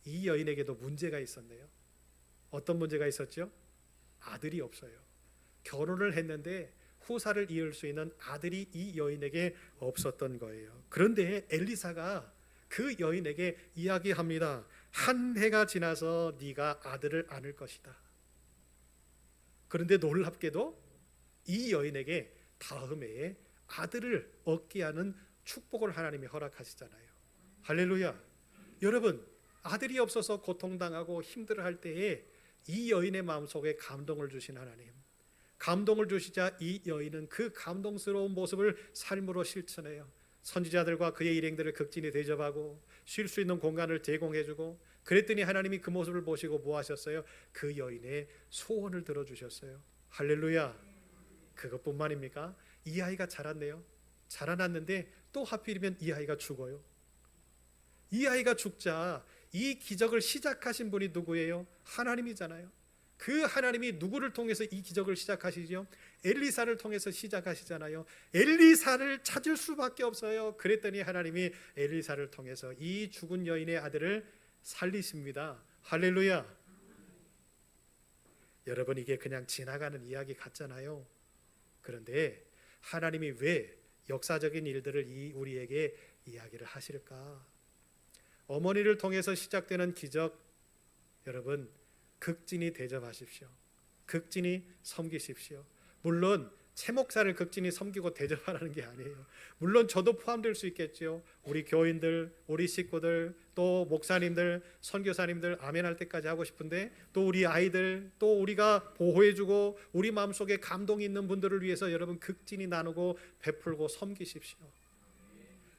이 여인에게도 문제가 있었네요. 어떤 문제가 있었죠? 아들이 없어요. 결혼을 했는데 후사를 이을 수 있는 아들이 이 여인에게 없었던 거예요. 그런데 엘리사가 그 여인에게 이야기합니다. 한 해가 지나서 네가 아들을 안을 것이다. 그런데 놀랍게도 이 여인에게 다음 해에 아들을 얻게 하는 축복을 하나님이 허락하시잖아요. 할렐루야. 여러분, 아들이 없어서 고통당하고 힘들어할 때에 이 여인의 마음속에 감동을 주신 하나님, 감동을 주시자 이 여인은 그 감동스러운 모습을 삶으로 실천해요. 선지자들과 그의 일행들을 극진히 대접하고 쉴 수 있는 공간을 제공해주고, 그랬더니 하나님이 그 모습을 보시고 뭐 하셨어요? 그 여인의 소원을 들어주셨어요. 할렐루야. 그것뿐만입니까? 이 아이가 자랐네요. 자라났는데 또 하필이면 이 아이가 죽어요. 이 아이가 죽자 이 기적을 시작하신 분이 누구예요? 하나님이잖아요. 그 하나님이 누구를 통해서 이 기적을 시작하시죠? 엘리사를 통해서 시작하시잖아요. 엘리사를 찾을 수밖에 없어요. 그랬더니 하나님이 엘리사를 통해서 이 죽은 여인의 아들을 살리십니다. 할렐루야. 여러분, 이게 그냥 지나가는 이야기 같잖아요. 그런데 하나님이 왜 역사적인 일들을 우리에게 이야기를 하실까? 어머니를 통해서 시작되는 기적, 여러분 극진히 대접하십시오. 극진히 섬기십시오. 물론 채 목사를 극진히 섬기고 대접하라는 게 아니에요. 물론 저도 포함될 수 있겠죠. 우리 교인들, 우리 식구들, 또 목사님들, 선교사님들 아멘할 때까지 하고 싶은데, 또 우리 아이들, 또 우리가 보호해주고 우리 마음속에 감동이 있는 분들을 위해서 여러분 극진히 나누고 베풀고 섬기십시오.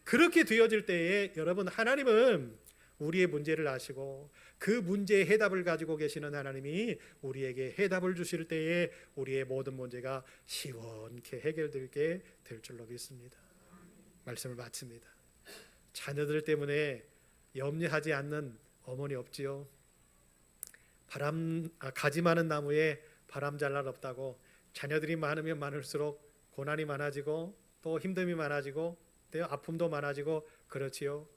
그렇게 되어질 때에 여러분, 하나님은 우리의 문제를 아시고 그 문제의 해답을 가지고 계시는 하나님이 우리에게 해답을 주실 때에 우리의 모든 문제가 시원케 해결되게 될 줄로 믿습니다. 말씀을 마칩니다. 자녀들 때문에 염려하지 않는 어머니 없지요. 가지 많은 나무에 바람 잘 날 없다고. 자녀들이 많으면 많을수록 고난이 많아지고 또 힘듦이 많아지고 또 아픔도 많아지고 그렇지요.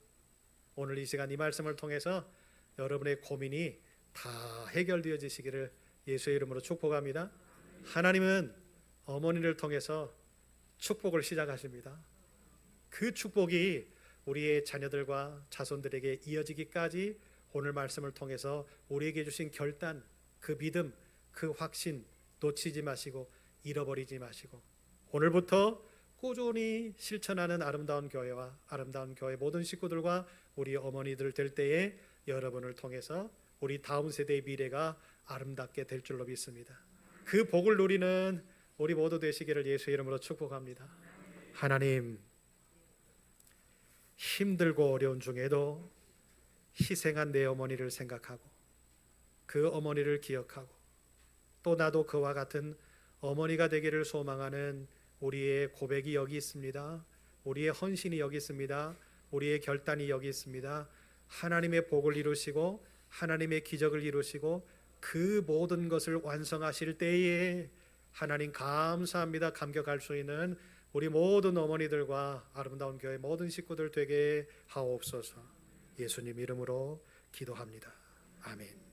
오늘 이 시간 이 말씀을 통해서 여러분의 고민이 다 해결되어지시기를 예수의 이름으로 축복합니다. 하나님은 어머니를 통해서 축복을 시작하십니다. 그 축복이 우리의 자녀들과 자손들에게 이어지기까지 오늘 말씀을 통해서 우리에게 주신 결단, 그 믿음, 그 확신 놓치지 마시고 잃어버리지 마시고 오늘부터 꾸준히 실천하는 아름다운 교회와 아름다운 교회 모든 식구들과 우리 어머니들 될 때에 여러분을 통해서 우리 다음 세대의 미래가 아름답게 될 줄로 믿습니다. 그 복을 누리는 우리 모두 되시기를 예수의 이름으로 축복합니다. 하나님, 힘들고 어려운 중에도 희생한 내 어머니를 생각하고 그 어머니를 기억하고 또 나도 그와 같은 어머니가 되기를 소망하는 우리의 고백이 여기 있습니다. 우리의 헌신이 여기 있습니다. 우리의 결단이 여기 있습니다. 하나님의 복을 이루시고 하나님의 기적을 이루시고 그 모든 것을 완성하실 때에 하나님 감사합니다. 감격할 수 있는 우리 모든 어머니들과 아름다운 교회 모든 식구들 되게 하옵소서. 예수님 이름으로 기도합니다. 아멘.